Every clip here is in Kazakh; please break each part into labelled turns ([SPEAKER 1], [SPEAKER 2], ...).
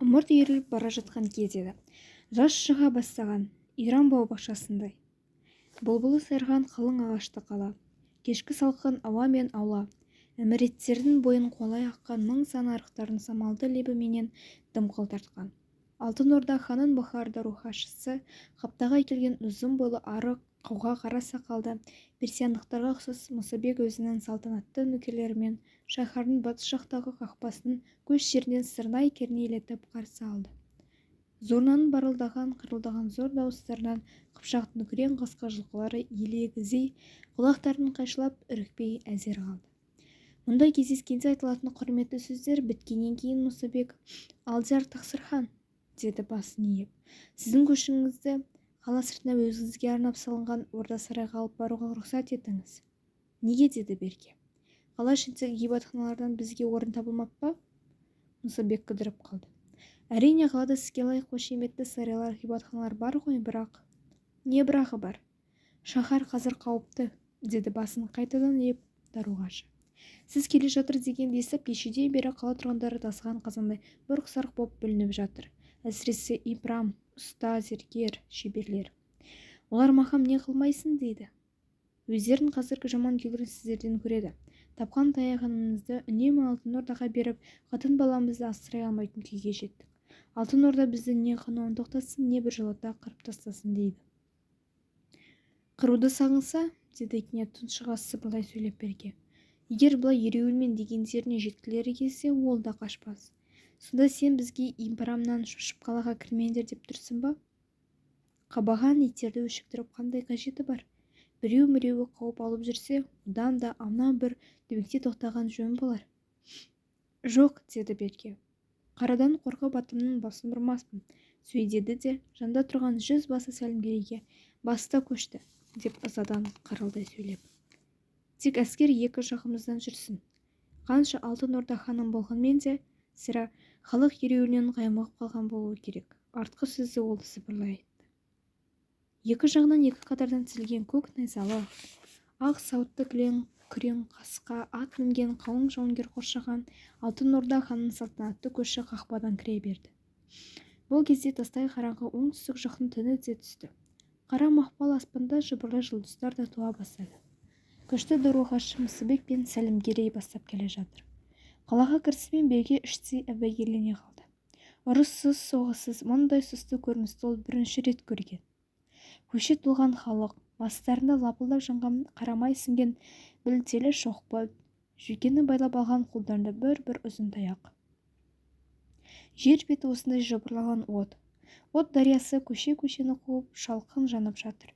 [SPEAKER 1] ымырт үйіріліп бара жатқан кез еді. Жаз шыға бастаған, иран бау-бақшасындай. Бұлбұлы сайраған қалың ағашты қала. Кешкі салқын ауа мен аула. Әміреттердің бойын қуалай аққан мың сан арықтардың самалды лебіменен дымқыл тартқан. Алтын Орда ханын бұхарда рухашысы қаптаға келген ұзын бойлы арық, қауға қара сақалды персиандықтарға ұқсас Мұсабек өзінің салтанатты нөкерлерімен шаһардың батыс жақтағы қақпасының көш жерінен сырнай кернейлетіп қарсы алды. Зурнаның барылдаған, қырылдаған зор дауыстарынан қыпшақтың күрең қасқа жылқылары елегізей құлақтарын қайшылап үрікпей әзер қалды. Мұндай кездескенде айтылатын құрметті сөздер біткеннен кейін Мұсабек: «Алдияр Тақсырхан», деді басын иіп, «сіздің көшіңізді қала сыртына өзіңізге арнап салынған орда-сарайға алып баруға рұқсат етіңіз». «Неге?» деді Берке. «Қала ішіндегі ғибадатханалардан бізге орын табылмап па?» Мұсабек кідіріп қалды. «Әрине, қалада сізге лайық қошеметті сарайлар, ғибадатханалар бар ғой, бірақ...» «Не бірағы бар? Шаһар қазір қауіпті», деді басын қайтадан иіп Даруғашы. «Сіз келе жатыр дегенді естіп, кешеден бері қала тұрғындары тасыған қазандай бұрқ-сарқ боп бүлініп жатыр. Әсіресе ипрам, ұста, зергер, шеберлер. Олар мақам не қылмайсың дейді. Өздерін қазіргі жаман күйлерін сіздерден көреді. Тапқан таяғанымызды үнемі Алтын Ордаға беріп, қатын баламызды асырай алмайтын күйге жеттік. Алтын Орда бізді не қанауын тоқтатсын, не біржолата қырып тастасын дейді». «Қыруды сағынса?» деді кенет тұншыға сыбырлай сөйлеп Берке. «Егер бұлай ереуілмен дегендеріне жеткілері келсе, ол да қашпас. Сонда сен бізге импарамнан шошып қалаға кірмеңдер деп тұрсың ба? Қабаған иттерді өшіктіріп қандай қажеті бар? Біреу-міреуі қауып алып жүрсе, одан да аман бір төбекте тоқтаған жөн болар». «Жоқ», деді Берке. «Қарадан қорқып атымның басын бұрмаспын», сөйдеді де жанда тұрған 100 басы сәлімгерейге баста көшті деп ызадан қырылдай сөйлеп. «Тек әскер екі жағымыздан жүрсін. Қанша Алтын Орда ханым болғанмен де, сірә халық ереуілінен қаймығып қалған болуы керек». Артқы сөзді ол сыбырлай айтты. Екі жағынан екі қатардан тізілген көк найзалы, ақ сауытты кілең күрең қасқа ат мінген қалың жауынгер қоршаған Алтын Орда ханының салтанатты көші қақпадан кіре берді. Бұл кезде тастай қараңғы оңтүстік жақтың түні де түсті. Қара мақпал аспанда жыбырлы жұлдыздар да туа бастады. Көшті Даруғашы Мұсабек пен сәлімгерей бастап келе жатыр. Қалаға кірісімен Берке іштей әбігерлене қалды. Ұрыссыз, соғыссыз мұндай сұсты көріністі ол бірінші рет көрген. Көше толған халық, бастарында лапылдап жанған қарамай сіңген білтелі шоқпы, жүйкені байлап алған қолдарында бір ұзын таяқ. Жер беті осындай жыбырлаған от. От дариясы көше-көшені қуып шалқын жанып жатыр.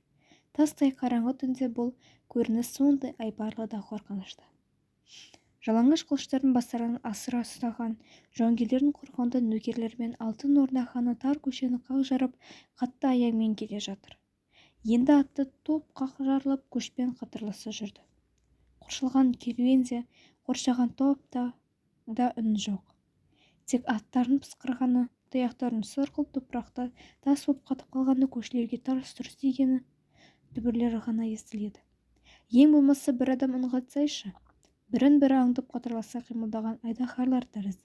[SPEAKER 1] Тастай қараңғы түнде бұл көрініс сондай айбарлы да қорқынышты. Жалаңаш қылыштардың бастарынан асыра ұстаған жауынгерлердің қорғауында нөкерлермен Алтын Орда ханы тар көшені қақ жарып, қатты аяңмен келе жатыр. Енді атты топ қақ жарылып, көшпен қатарласа жүрді. Қоршалған керуенде, қоршаған топта да үн жоқ. Тек аттардың пысқырғаны, таяқтарын сырқыл топырақта тас боп қатып қалғаны, көшелерге тарс-тұрс тигені дүбірлері ғана естіледі. Ең болмаса бір адам үн қатсайшы. Бірін-бірі аңдып қатарласа қимылдаған айдаһарлар тәрізді.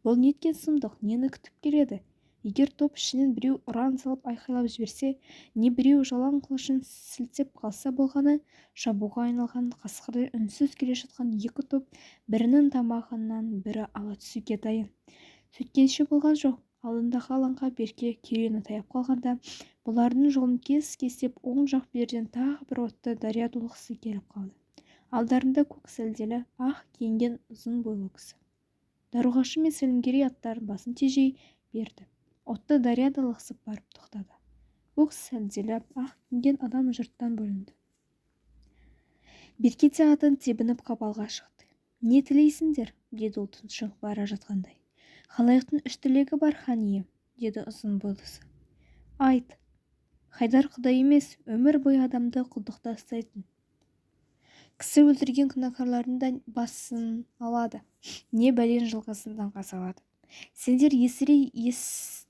[SPEAKER 1] Бұл неткен сұмдық, нені күтіп келеді? Егер топ ішінен біреу ұран салып айқайлап жіберсе, не біреу жалаң қылышын сілтеп қалса болғаны, шабуға айналған қасқырдай үнсіз келе жатқан екі топ бірінің тамағынан бірі ала түсуге дайын. Сөйткенше болған жоқ. Алдындағы алаңға Берке керуені таяп қалғанда, бұлардың жолын кес-кестеп оң жақ берден тағы бір отты дария толқысы келіп қалды. Алдарында көк сәлделі, ақ киінген ұзын бойлы кісі. Даруғашы мен сәлімгерей аттарын басын тежей берді. Отты дарияда лықсып барып тоқтады. Көк сәлделі, ақ киінген адам жұрттан бөлінді. Берке де атын тебініп қапалға шықты. «Не тілейсіңдер?» деді ол тұншығып бара жатқандай. «Халайықтың үш тілегі бар, хан ием», деді ұзын бойлысы. «Айт». «Хайдар құдай емес, өмір бойы адамды құлдықта ұстайтын. Кісі өлтірген күнәкарлардың да басын алады, не бәлен жылғысынан салады. Сендер есірей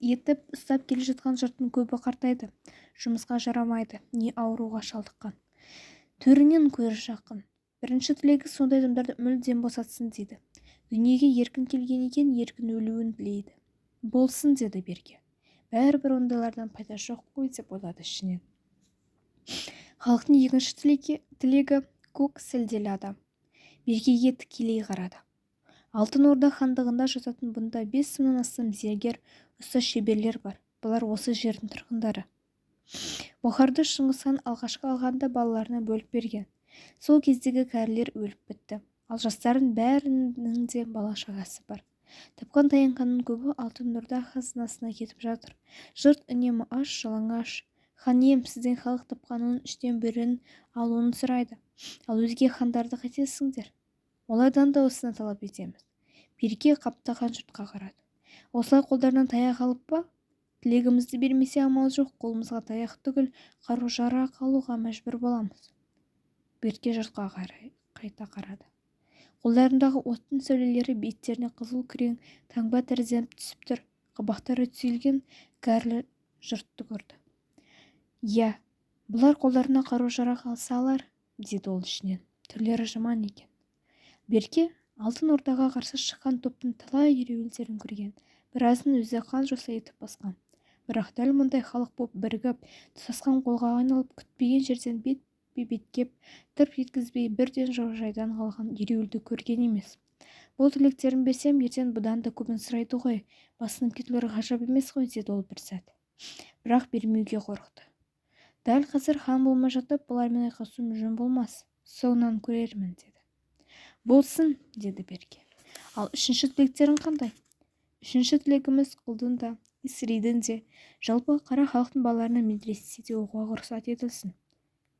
[SPEAKER 1] етіп ұстап келе жатқан жұрттың көбі қартайды, жұмысқа жарамайды, не ауруға шалдыққан. Төрінен көрі жақын. Бірінші тілегі сондай адамдарды мүлдем босатсын дейді. Дүниеге еркін келген екен, еркін өлуін тілейді. Болсын, деді Берке. Бәрібір ондайлардан пайда жоқ қой деп ойлады ішінен. Халықтың екінші тілегі көк сәлделі адам. Беркеге тікелей қарады. Алтын Орда хандығында жататын бұнда 5.000-нан астам зергер, ұста шеберлер бар. Бұлар осы жердің тұрғындары. Бұхарды Шыңғыс хан алғашқы алғанда балаларына бөліп берген. Сол кездегі кәрілер өліп бітті. Ал жастардың бәрінің де бала шағасы бар. Тапқан таянғанның көбі Алтын Орда қазынасына кетіп жатыр. Жұрт үнемі аш, жалаңаш. Хан ием, сізден халық тапқанының 3/1 алуын сұрайды. Ал өзге хандарды қайтесіңдер? Олардан да осыны талап етеміз. Берке қаптаған жұртқа қарады. Осылай қолдарынан таяқ алып па? Тілегімізді бермесе амал жоқ, қолымызға таяқ түгіл қару-жарақ алуға мәжбүр боламыз. Берке жұртқа қайта қарады. Қолдарындағы оттың сәулелері беттеріне қызыл күрең таңба тәрізденіп түсіп тұр. Қабақтары түйілген кәрлі жұртты көрді. Иә, бұлар қолдарына қару-жарақ алса алар, деді ол ішінен. Түрлері жаман екен. Берке Алтын Ордаға қарсы шыққан топтың талай ереуілдерін көрген. Біразын өзі қан жоса етіп басқан. Бірақ дәл мұндай халық боп бірігіп, тұтасқан қолға айналып, күтпеген жерден бет-бет-кеп, тырп еткізбей бірден жаужайдан қалған ереуілді көрген емес. Бұл тілектерін берсем, ертең бұдан да көбін сұрайды ғой. Басынып кетулері ғажап емес қой, деді ол бір сәт. Бірақ бермеуге қорықты. Дәл қазір хан болмай жатып, бұлармен айқасуым жөн болмас. Соңынан көрермін, деді. Болсын, деді Берке. Ал үшінші тілектерің қандай? Үшінші тілегіміз құлдың да, исірейдің де, жалпы қара халықтың балаларына медреседе оқуға рұқсат етілсін.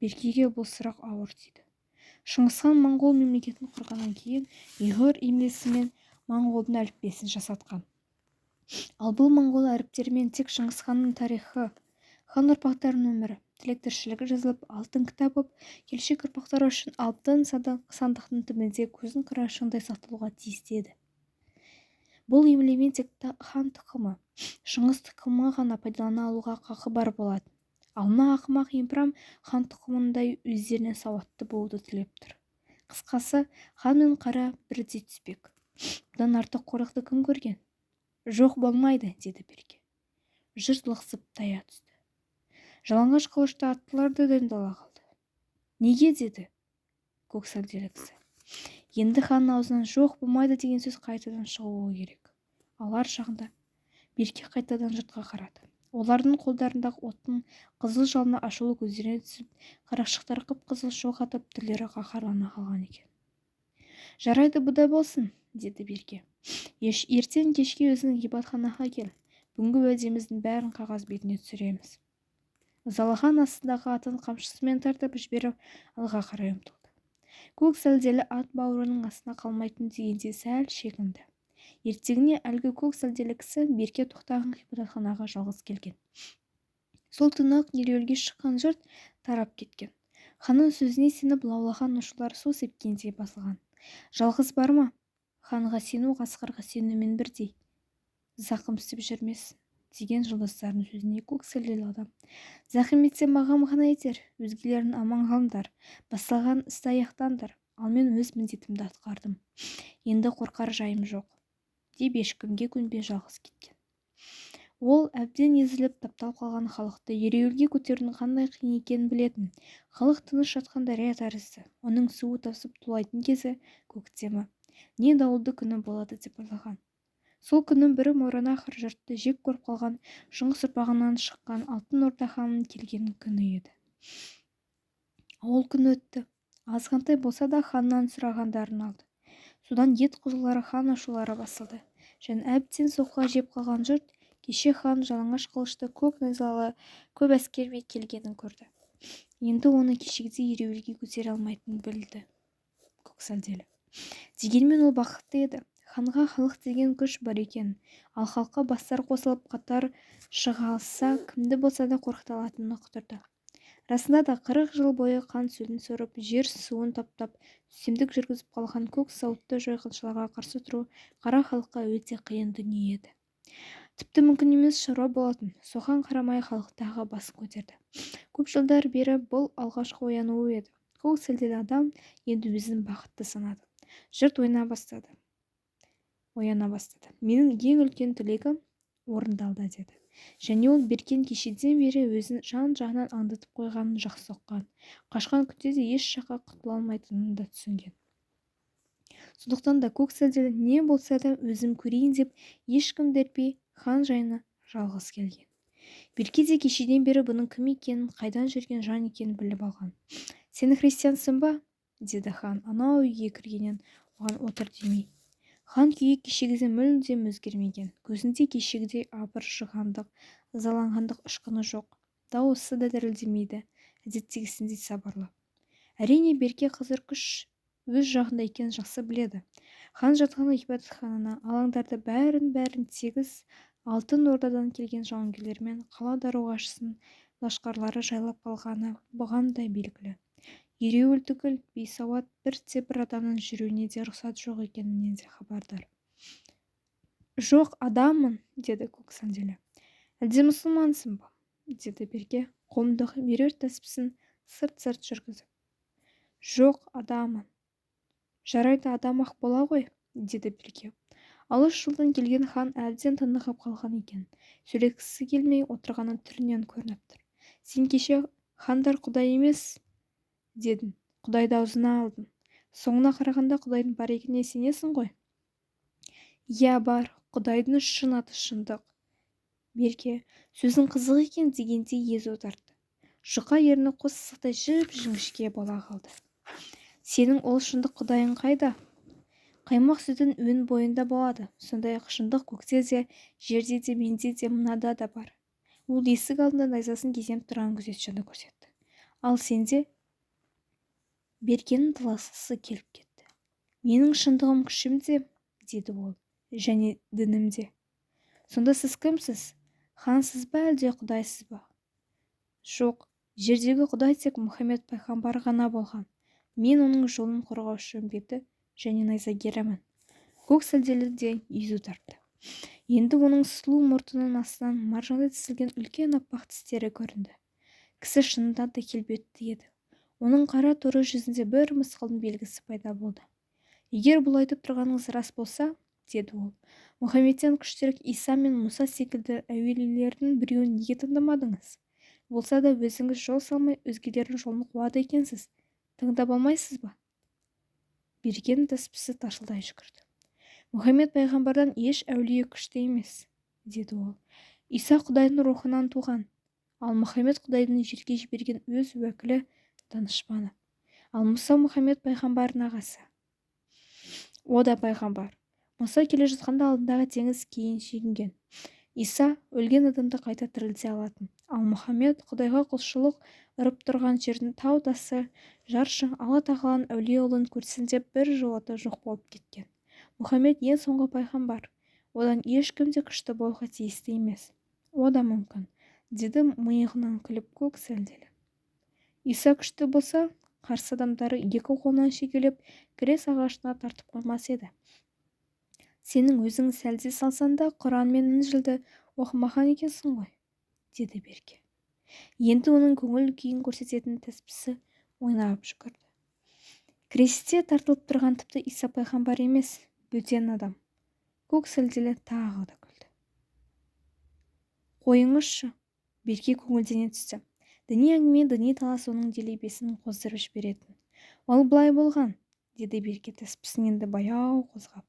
[SPEAKER 1] Беркеге бұл сұрақ ауыр тиді. Шыңғыс хан моңғол мемлекетін құрғаннан кейін ұйғыр емлесімен моңғолдың әліппесін жасатқан. Ал бұл моңғол әріптерімен тек Шыңғыс ханның тарихы, хан ұрпақтарының өмірі, тілек тіршілігі жазылып, алтын кітап боп, келешек ұрпақтар үшін алтын сандықтың түбінде көзін қарашығындай сақталуға тиісті еді. Бұл емлемен тек хан тұқымы, Шыңғыс тұқымы ғана пайдалана алуға қақы бар болады. Ал мына ақымақ импрам хан тұқымындай өздеріне сауатты болуды тілеп тұр. Қысқасы, хан мен қара бірдей түспек. Бұдан артық қорлықты кім көрген? Жоқ, болмайды, деді Берке. Жұрт лықсып тая түсті. Жалаңаш қылышты аттылар да дайындала қалды. Неге, деді көк сәлделі кісі. Енді хан аузынан жоқ, болмайды деген сөз қайтадан шығуы керек. Ал ар жағында Берке қайтадан жұртқа қарады. Олардың қолдарындағы оттың қызыл жалына ашулы көздеріне түсіп, қарақшықтар қып-қызыл шоқ атып, түрлері қаһарлана қалған екен. Жарайды, бұда болсын, деді Берке. Ертең кешке өзінің ғибадатханаға кел. Бүгінгі уәдеміздің бәрін қағаз бетіне түсіреміз. Ызалаған астындағы атын қамшысымен тартып жіберіп, алға қарай ұмтылды. Көк сәлделі ат бауырының астына қалмайтын дегенде сәл шегінді. Ертеңіне әлгі көк сәлделі кісі Берке тоқтаған ғибадатханаға жалғыз келген. Сол түні ереуілге шыққан жұрт тарап кеткен. Ханның сөзіне сеніп лаулаған ұшылар су сепкендей басылған. Жалғыз бар ма? Ханға сену қасқырға сенумен бірдей. Зақым істеп жүрмесін, деген жолдастарының сөзіне көк сәлделі адам. Зақым етсе маған ғана етер, өзгелерін аман қалыңдар, басталған істі аяқтаңдар, ал мен өз міндетімді атқардым. Енді қорқар жайым жоқ, деп ешкімге көнбей жалғыз кеткен. Ол әбден езіліп таптал қалған халықты ереуілге көтерудің қандай қиын екенін білетін. Халық тыныш жатқан дария тәрізді. Оның суы тасып тулайтын кезі көктемі, не дауылды күні болады деп ойлаған. Сол күннің бірі Мауреннахр жұртты жек көріп қалған Шыңғыс ұрпағынан шыққан Алтын Орда ханының келген күні еді. Ол күн өтті. Азғантай болса да ханнан сұрағандарын алды. Содан ет құзылары хан ашулары басылды. Және әбден соққыға жеп қалған жұрт кеше хан жалаңаш қылышты көк найзалы көп әскермен келгенін көрді. Енді оны кешегідей ереуілге көтере алмайтынын білді көк сәлделі. Дегенмен ол бақытты еді. Ханға халық деген күш бар екен, ал халыққа бастар қосылып қатар шыға алса, кімді болса да қорқыта алатынын ұқтырды. Расында да 40 жыл бойы қан сөлін сорып, жер суын таптап, үстемдік жүргізіп қалған көк сауытты жойқыншыларға қарсы тұру қара халыққа өте қиын дүние еді. Тіпті мүмкін емес шаруа болатын. Соған қарамай халық тағы басын көтерді. Көп жылдар бері бұл алғашқы оянуы еді. Көк сәлделі адам енді өзін бақытты санады. Жұрт ойна бастады. Менің ең үлкен тілегім орындалды деді. Және ол Беркен кешеден бері өзін жан-жағынан аңдытып қойғанын жақсы ұққан. Қашқан күнде де еш жаққа құтыла алмайтынын да түсінген. Сондықтан да көк сәлделі не болса да өзім көрейін деп ешкім дертпей хан жайына жалғыз келген. Берке де кешеден бері бұның кім екенін, қайдан жүрген жан екенін біліп алған. «Сен христиансың ба?» деді хан анау үйге кіргеннен оған отыр демей. Хан күйі кешегіден мүлдем өзгермеген. Көзінде кешегідей абыржығандық, ызаланғандық ұшқыны жоқ. Дауысы да дірілдемейді, әдеттегісіндей сабырлы. Әрине Берке қазір күш өз жағында екенін жақсы біледі. Хан жатқан ғибадатхананы, алаңдарды бәрін тегіс алтын ордадан келген жауынгерлер мен қала даруғашысының лашқарлары жайлап қалғаны бұған да белгілі. Ереуіл түгіл бейсауат бір адамның жүруіне де рұқсат жоқ екенінен де хабардар. «Жоқ, адаммын», деді көк сәлделі. «Әлде мұсылмансың ба?» деді Берке қолындағы меруерт тәспісін сырт жүргізіп. «Жоқ, адаммын». «Жарайды, адам-ақ бола ғой», деді Берке. Алыс жолдан келген хан әбден тынығып қалған екен. Сөйлескісі келмей отырғаны түрінен көрініп тұр. «Сен кеше хандар құдай емес дедің, құдайды аузына алдың. Соңына қарағанда құдайдың бар екеніне сенесің ғой?» «Иә, бар, құдайдың шын аты шындық». Берке сөздің қызық екен дегендей езу тартты. Жұқа ерні қос сақтай жіп-жіңішке бола қалды. «Сенің ол шындық құдайың қайда?» «Қаймақ сүтін өн бойында болады. Сондай-ақ шындық көкте де, жерде де, менде де, мынада да бар». Ол есік алдында найзасын кезеніп тұрған күзетшіні көрсетті. «Ал сенде?» Беркенің таласқысы келіп кетті. «Менің шындығым күшімде», деді ол, «және дінімде». «Сонда сіз кімсіз? Хансыз ба әлде құдайсыз ба?» «Жоқ, жердегі құдай тек Мұхаммед пайғамбар ғана болған. Мен оның жолын қорғаушы үмбеті және найзагерімін». Көк сәлделі де езу тартты. Енді оның сұлу мұртының астынан маржандай тізілген үлкен аппақ тістері көрінді. Кісі шынында да келбетті еді. Оның қара торы жүзінде бір мысқалдың белгісі пайда болды. «Егер бұл айтып тұрғаныңыз рас болса», деді ол, «Мұхаммедтен күштірек Иса мен Мұса секілді әуелилердің біреуін неге тыңдамадыңыз? Болса да өзіңіз жол салмай өзгелердің жолын қуады екенсіз. Тыңдап алмайсыз ба?» Берген тәспісі тарсылдай жүгірді. «Мұхаммед пайғамбардан еш әулие күшті емес», деді ол. «Иса құдайдың рухынан туған, ал Мұхаммед құдайдың жерге жіберген өз уәкілі, данышпаны. Ал Мұса Мұхаммед пайғамбардың ағасы. О да пайғамбар. Мұса келе жатқанда алдындағы теңіз кейін шегінген. Иса өлген адамды қайта тірілте алатын. Ал Мұхаммед құдайға құлшылық ұрып тұрған жердің тау тасы жаршы Алла тағаланың әулие ұлын көрсін деп бір жолата жоқ болып кеткен. Мұхаммед ең соңғы пайғамбар. Одан ешкім де күшті болуға тиісті емес». «О да мүмкін», деді миығынан күліп көк сәлделі. «Иса күшті болса, қарсы адамдары екі қолынан шегелеп крес ағашына тартып қоймас еді. Сенің өзің сәлде салсан да Құран мен Інжілді оқымаған екенсің ғой», деді Берке. Енді оның көңіл күйін көрсететін тәспісі ойнап жүгірді. «Кресте тартылып тұрған тіпті Иса пайғамбар емес, бөтен адам». Көк сәлделі тағы да күлді. «Қойыңызшы», Берке көңілдене түсті. Діни әңгіме, діни талас оның делебесін қоздырып жіберетін. «Ол былай болған», деді Берке тәспісін енді баяу қозғап.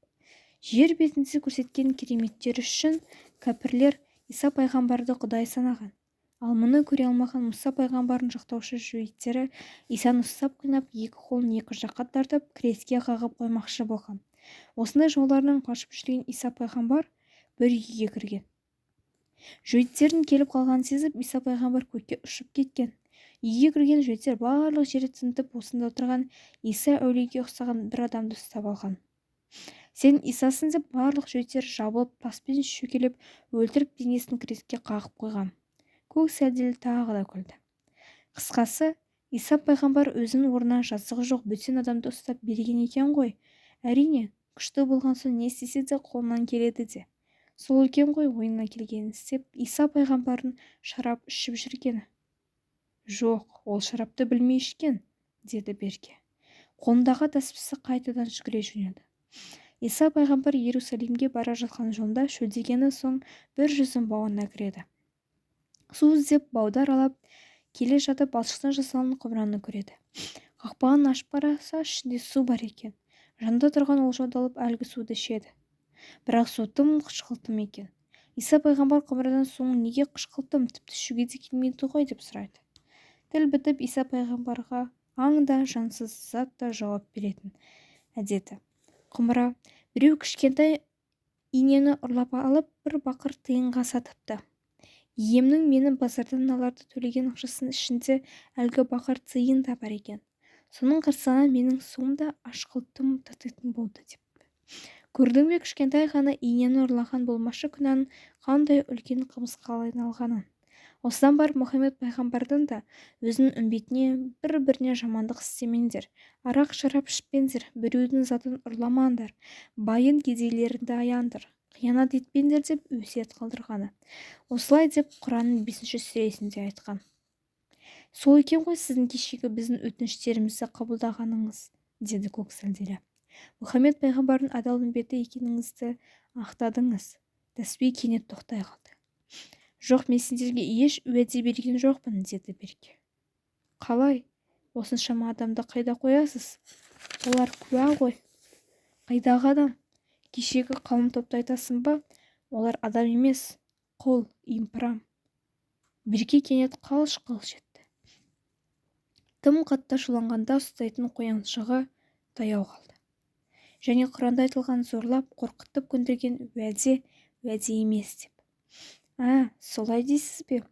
[SPEAKER 1] «Жер бетінде көрсеткен кереметтер үшін кәпірлер Иса пайғамбарды құдай санаған. Ал мұны көре алмаған Мұса пайғамбардың жақтаушы жүйеттері Исаны ұстап қинап, екі қолын екі жаққа тартып, креске қағып қоймақшы болған. Осындай жолдарынан қашып жүрген Иса пайғамбар бір үйге кірген. Жүйеттердің келіп қалғанын сезіп, Иса пайғамбар көкке ұшып кеткен. Үйге кірген жүйеттер барлық жерді тінтіп, осында отырған Иса әулиеге ұқсаған бір адамды ұстап алған. «Сен Исасың» деп барлық жүйеттер жабылып, таспен шөкелеп, өлтіріп денесін креске қағып қойған. Көк сәлделі тағы да күлді. «Қысқасы, Иса пайғамбар өзінің орнына жазығы жоқ бөтен адамды ұстап берген екен ғой. Әрине, күшті болған соң не істесе де қолынан келеді де. Сол екен ғой ойына келгенін істеп, Иса пайғамбардың шарап ішіп жүргені». «Жоқ, ол шарапты білмей ішкен», деді Берке. Қолындағы тәспісі қайтадан жүгіре жөнелді. Иса пайғамбар Иерусалимге бара жатқан жолда шөлдегені соң бір жүзім бауына кіреді. Су іздеп бауды аралап келе жатып балшықтан жасалған құбыраны көреді. Қақпағын ашып қараса ішінде су бар екен. Жанында тұрған олжауды алып әлгі суды ішеді. Бірақ су тым қышқылтым екен. Иса пайғамбар құбырдан суың неге қышқылтым, тіпті ішуге де келмейді ғой деп сұрайды. Тіл бітіп Иса пайғамбарға аң да жансыз зат та жауап беретін әдеті. Құмыра біреу кішкентай инені ұрлап алып бір бақыр тиынға сатыпты. Иемнің мені базардан аларда төлеген ақшасының ішінде әлгі бақыр тиын да бар екен. Соның қарсаңынан менің суым да ашқылтым татитын болды деп. Көрдің бе кішкентай ғана инені ұрлаған болмашы күнәнің қандай үлкен қылмысқа айналғанын. Осыдан барып Мұхаммед пайғамбардың да өзінің үмбетіне бір-біріне жамандық істемеңдер, арақ шарап ішпеңдер, біреудің затын ұрламаңдар, байын кедейлерді аяңдар, қиянат етпеңдер деп өсиет қалдырғаны. Осылай деп Құранның 5-ші сүресінде айтқан. Сол екен ғой сіздің кешегі біздің өтініштерімізді қабылдағаныңыз, деді көк сәлделі. Мұхаммед пайғамбардың адал үмбеті екеніңізді ақтадыңыз. Тәсбih кенет тоқтай қалды. Жоқ, мен сендерге еш уәде берген жоқпын, деді Берке. Қалай? Осыншама адамды қайда қоясыз? Олар куә ғой. Қайдағы адам? Кешегі қауым топты айтасың ба? Олар адам емес, құл, импрам. Берке кенет қалш-қалш етті. Тым қатты шуланғанда ұстайтын қояншығы таяу қалды. Және Құранда айтылған зорлап, қорқытып көндірген уәде емес деп. Солай дейсіз бе?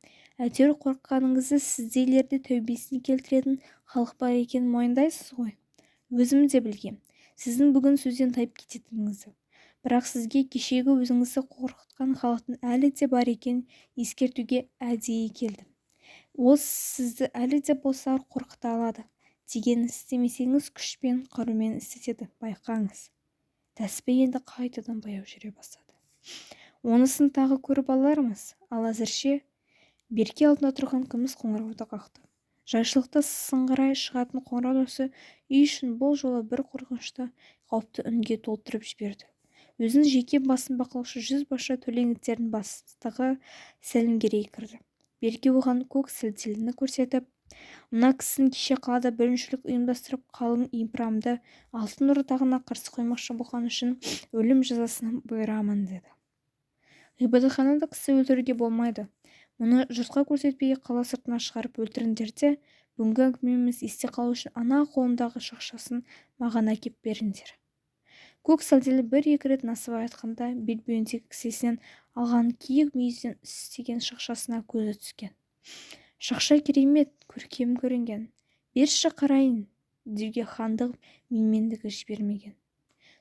[SPEAKER 1] Әйтеуір қорыққаныңызды сіздейлерді тәубесіне келтіретін халық бар екенін мойындайсыз ғой. Өзім де білгем, сіздің бүгін сөзден тайып кететініңізді. Бірақ сізге кешегі өзіңізді қорқытқан халықтың әлі де бар екенін ескертуге әдейі келдім. Ол сізді әлі де болса қорқыта алады. Дегенін істемесеңіз күшпен, қарумен істетеді, байқаңыз. Тәсбih енді қайтадан баяу жүре бастады. Онысын тағы көріп алармыз, ал әзірше Берке алдында тұрған күміс қоңырауды қақты. Жайшылықта сыңғырай шығатын қоңырау даусы үй үшін бұл жолы бір қорқынышты, қауіпті үнге толтырып жіберді. Өзінің жеке басын бақылаушы жүзбашы төлеңгіттердің бастығы Сәлімгерей кірді. Берке оған көк сәлделіні көрсетіп, мына кісінің кеше қалада бүліншілік ұйымдастырып қалың импрамды алтын ордағына қарсы қоймақшы болған үшін өлім жазасын бұйырамын деді. Ғибадатханада кісі өлтіруге болмайды. Мұны жұртқа көрсетпей қала сыртына шығарып өлтіріңдер де, бүгінгі әңгімеміз есте қалу үшін ана қолымдағы шақшасын маған әкеп беріңдер. Көк сәлделі бір-екі рет насыбай айтқанда белбеуіндегі кісесінен алған киік мүйізден істеген шақшасына көзі түскен. Шақша керемет, көркем көрінген. Берші қарайын, деуге хандық менмендігі жібермеген.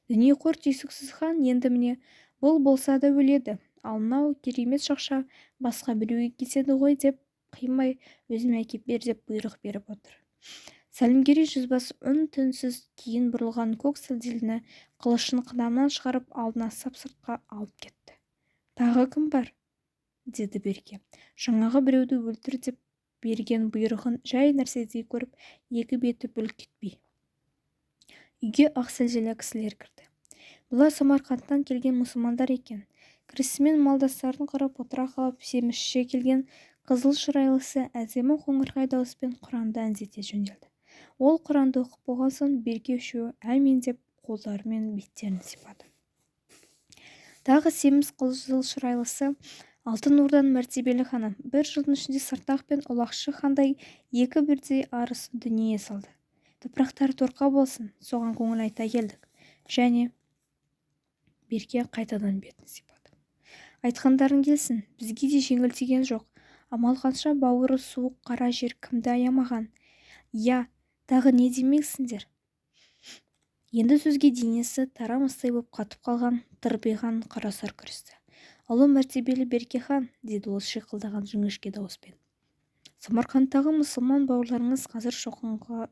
[SPEAKER 1] Дүниеқор түйсіксіз хан енді міне бұл болса да өледі. Ал мынау керемет шақша басқа біреуге кетеді ғой деп қимай өзіме әкеп бер деп бұйрық беріп отыр. Сәлімгерей жүзбасы үн-түнсіз кейін бұрылған көк сәлделіні қылышын қынамынан шығарып алдына сап-сыртқа алып кетті. Тағы кім бар? Деді Берке. Жаңағы біреуді өлтір деп берген бұйрығын жай нәрседей көріп, екі беті бүлк кетпей. Үйге ақ сәлделі кісілер кірді. Бұлар Самарқандтан келген мұсылмандар екен. Кірісімен малдастарын құрып отыра қалып, семізше келген қызыл шырайлысы әдемі қоңырқай дауыспен Құранды әндете жөнелді. Ол Құранды оқып болған соң Берке үшеуі әмин деп қолдарымен беттерін сипады. Тағы семіз қызыл шырайлысы алтын орданың мәртебелі ханым бір жылдың ішінде Сартақ пен Ұлақшы хандай екі бірдей арысын дүние салды. Топырақтары торқа болсын, соған көңіл айта келдік. Және Берке қайтадан бетін сипады. Айтқандарың келсін, бізге де жеңіл тиген жоқ. Амал қанша бауыры суық қара жер кімді аямаған? Я, тағы не демексіңдер? Енді сөзге денесі тарамыстай боп қатып қалған тырбиған қарасар күрісті. Ұлы мәртебелі Берке хан, деді ол шиқылдаған жіңішке дауыспен. Самарқандтағы мұсылман бауырларыңыз қазір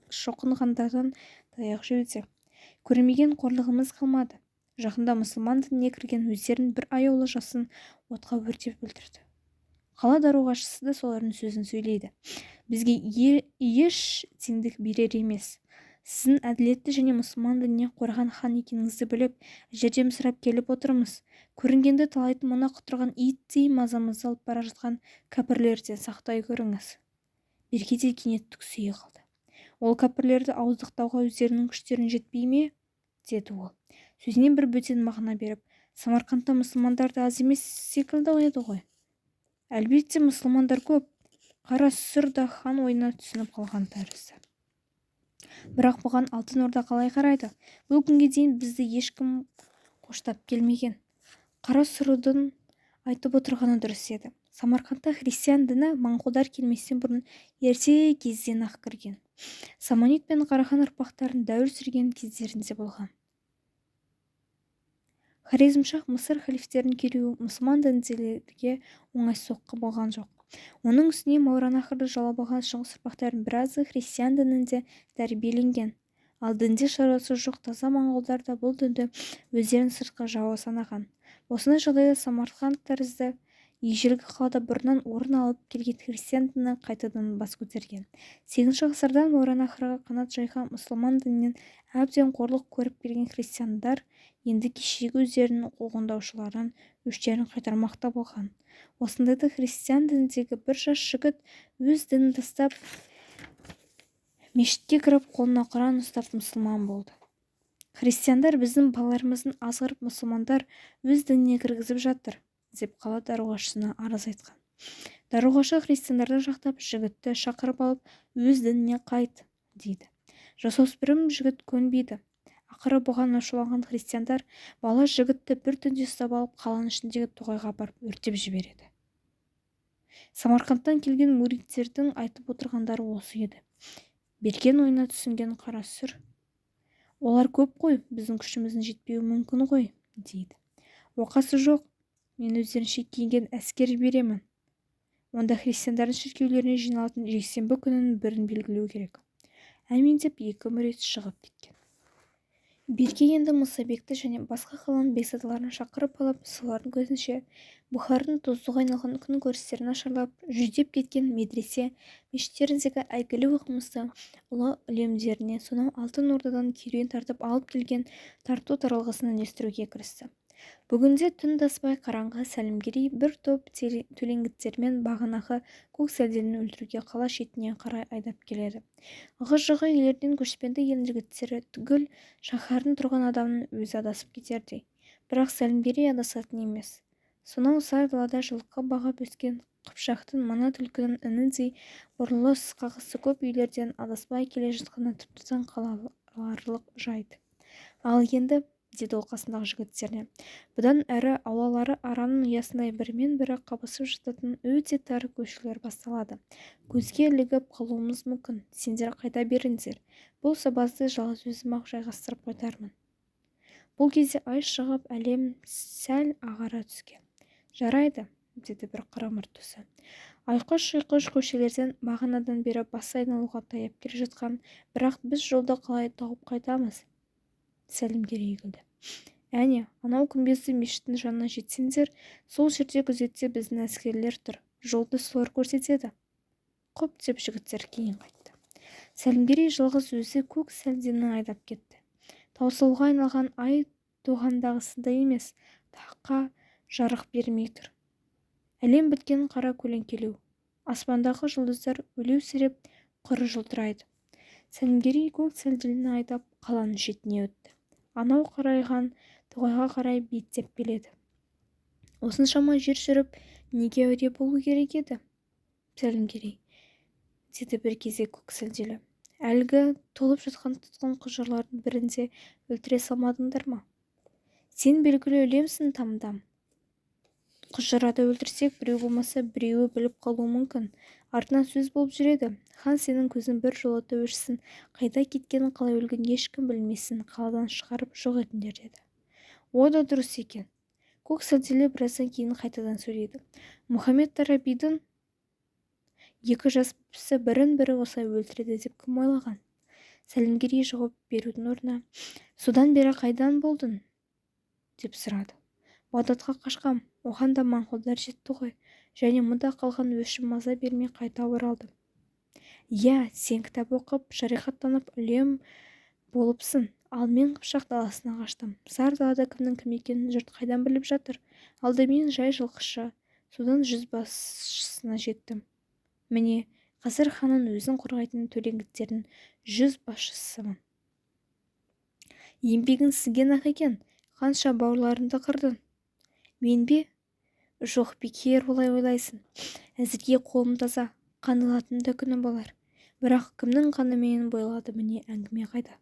[SPEAKER 1] шоқынғандардан таяқ жеуде. Көрмеген қорлығымыз қалмады. Жақында мұсылман дініне кірген өздерін бір аяулы жасын отқа өртеп өлтірді. Қала даруғашысы да солардың сөзін сөйлейді. Бізге еш теңдік берер емес. Сіздің әділетті және мұсылман дініне қорған хан екеніңізді біліп, жәрдем сұрап келіп отырмыз. Көрінгенді талайтын мұны құтырған иттей мазамызды алып бара жатқан кәпірлерден сақтай көріңіз. Берке де кенет түксие қалды. Ол кәпірлерді ауыздықтауға өздерінің күштерін жетпей ме? Деді ол. Сөзіне бір бөтен мағына беріп, Самарқандта мұсылмандар да аз емес секілді еді ғой. Әлбетте мұсылмандар көп. Қара сүр да хан ойына түсініп қалған тәрізді. Бірақ бұған Алтын Орда қалай қарайды? Бұл күнге дейін бізді ешкім қоштап келмеген. Қара сүрдің айтып отырғаны дұрыс еді. Самарқандта христиан діні моңғолдар келместен бұрын ерте кезден-ақ кірген. Саманид пен Қарахан ұрпақтарын дәуір сүрген кездерінде болған. Хорезмшах Мысыр халифтерінің келуі мұсылман діндерге оңай соққы болған жоқ. Оның үстіне Мауреннахрды жаулап алған шығыс ұрпақтардың біразы христиан дінінде тәрбиеленген. Ал дінде шаруасы жоқ таза моңғолдар да бұл дінді өздерінің сыртқы жауы санаған. Осындай жағдайда Самарқанд тәрізді ежелгі қалада бұрыннан орын алып келген христиан діні қайтадан бас көтерген. 8 ғасырдан Мауреннахрға қанат жайған мұсылман дінінен әбден қорлық көріп келген христиандар енді кешегі өздерінің қуғындаушыларынан өштерін қайтармақта болған. Осындайда христиан дініндегі бір жас жігіт өз дінін тастап мешітке кіріп қолына Құран ұстап мұсылман болды. Христиандар біздің балаларымыздың азғырып мұсылмандар өз дініне кіргізіп жатыр, деп қала даруғашысына арыз айтқан. Даруғашы христиандарды жақтап жігітті шақырып алып өз дініне қайт, дейді. Жасөспірім жігіт көнбейді. Ақыры бұған ашуланған христиандар бала жігітті бір түнде ұстап алып қаланың ішіндегі тоғайға апарып өртеп жібереді. Самарқандтан келген муриттердің айтып отырғандары осы еді. Берген ойына түсінген қара сүр: олар көп қой, біздің күшіміздің жетпеуі мүмкін ғой, дейді. Оқасы жоқ, мен өздерінше киінген әскер беремін. Онда христиандардың шіркеулеріне жиналатын жексенбі күнінің бірін белгілеу керек. Әмин деп екі мурит шығып кеткен. Берке енді Мұсабекті және басқа қаланың бекзадаларын шақырып алып, солардың көзінше Бұхардың тоздыға айналған күн көрістерін нашарлап, жүдеп кеткен медресе мешіттеріндегі әйгілі оқымысты ұлы үлемдеріне сонау Алтын Ордадан керуен тартып алып келген тарту таралғысын ілестіруге кірісті. Бүгінде түн аспай қараңғы Сәлімгерей бір топ төлеңгіттермен бағанағы көк сәлделіні өлтіруге қала шетіне қарай айдап келеді. Ығы-жығы үйлерден көшпенді елдің жігіттері түгіл шаһардың тұрған адамның өзі адасып кетердей. Бірақ Сәлімгерей адасатын емес. Сонау сай далада жылқы бағып өскен Қыпшақтың мана түлкінің ініндей бұрылыс қағысы көп үйлерден адаспай келе жатқаны тіпті таң қаларлық жайды. Ал енді, деді ол қасындағы жігіттеріне, бұдан әрі аулалары араның ұясындай бірімен бірі қабысып жататын өте тар көшелер басталады. Көзге ілігіп қалуымыз мүмкін. Сендер қайта беріңдер. Бұл сабазды жалғыз өзім-ақ жайғастырып қайтармын. Бұл кезде ай шығып, әлем сәл ағара түскен. Жарайды, деді бір қара мұрт төсі. Айқыш-ұйқыш көшелерден бағанадан бері бас айналуға таяп келе жатқан, бірақ біз жолды қалай тауып қайтамыз? Сәлімгерей күлді. Әне, анау күмбезді мешіттің жанына жетсеңдер, сол жерде күзетте біздің әскерлер тұр. Жолды солар көрсетеді. Құп, деп жігіттер кейін қайтты. Сәлімгерей жалғыз өзі көк сәлдені айдап кетті. Таусылуға айналған ай тоғандағысындай емес, таққа жарық бермей тұр. Әлем біткен қара көлеңкелеу. Аспандағы жұлдыздар өлеусіреп құры жылтырайды. Сәлімгерей көк сәлделіні айдап қаланың шетіне өтті. Анау қарайған тоғайға қарай беттеп келеді. Осыншама жер жүріп, неге әуре болу керек еді? Сәлімгерей, деді бір кезде көк сәлделі. Әлгі толып жатқан тұтқын құжырлардың бірінде өлтіре салмадыңдар ма? Сен белгілі өлемсің, тамдам. Құжырада өлтірсек, біреу болмаса біреуі біліп қалуы мүмкін. Артынан сөз болып жүреді. Хан сенің көзін бір жолата өшсін, қайда кеткенін, қалай өлген ешкім білмесін, қаладан шығарып жоқ етіңдер деді. О да дұрыс екен. Көк сәлделі біраздан кейін қайтадан сөйлейді. Мұхаммед Тарабидің екі жас бәпсі бірін-бірі осылай өлтіреді деп кім ойлаған? Сәлімгерей жауап берудің орнына, содан бері қайдан болдың? деп сұрады. Бағдатқа қашқам, оған да моңғолдар жетті ғой, және мұнда қалған өшім маза бермей қайта оралдым. Иә, сен кітап оқып, шариғаттанып, үлем болыпсың. Ал мен Қыпшақ даласына қаштым. Сар далада кімнің кім екенін жұрт қайдан біліп жатыр? Алдымен жай жылқышы, содан жүзбасшысына жеттім. Міне, қазір ханның өзін қорғайтын төлеңгіттердің жүзбасшысымын. Еңбегің сіңген-ақ екен, қанша бауырларыңды қырдың. Мен бе? Жоқ, бекер олай ойлайсың. Әзірге қолым таза, қанылатын да күні болар. Бірақ кімнің қаны менен бойлады, міне әңгіме қайда.